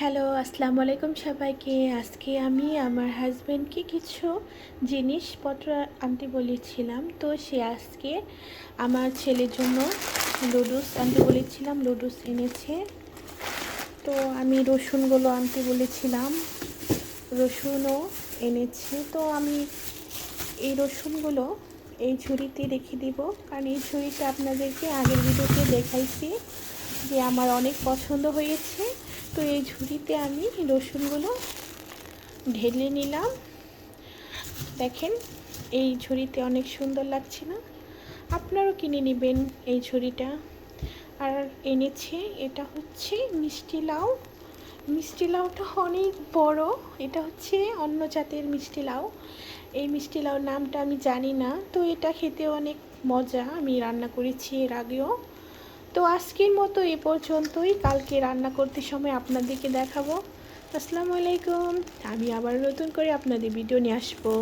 Hello, আসসালামু আলাইকুম সবাইকে। আজকে আমি আমার হাজব্যান্ডকে কিছু জিনিসপত্র আনতে বলেছিলাম। তো সে আজকে আমার ছেলের জন্য লুডুস আনতে বলেছিলাম, লুডুস এনেছে। তো আমি রসুনগুলো আনতে বলেছিলাম, রসুনও এনেছে। তো আমি এই রসুনগুলো এই ঝুড়িতে রেখে দিব, কারণ এই ঝুড়িটা আপনাদেরকে আগের ভিডিওতে দেখাইছি যে আমার অনেক পছন্দ হয়েছে। তো এই ঝুড়িতে আমি রসুনগুলো ঢেলে নিলাম। দেখেন, এই ঝুড়িতে অনেক সুন্দর লাগছে না? আপনারাও কিনে নেবেন এই ঝুড়িটা। আর এনেছে, এটা হচ্ছে মিষ্টি লাউ। মিষ্টি লাউটা অনেক বড়, এটা হচ্ছে অন্য জাতের মিষ্টি লাউ। এই মিষ্টি লাউর নামটা আমি জানি না। তো এটা খেতে অনেক মজা, আমি রান্না করেছি এর আগেও। তো আজকের মতো এ পর্যন্তই, কালকে রান্না করতে সময় আপনাদেরকে দেখাবো। আসসালামু আলাইকুম। আমি আবার নতুন করে আপনাদের ভিডিও নিয়ে আসবো।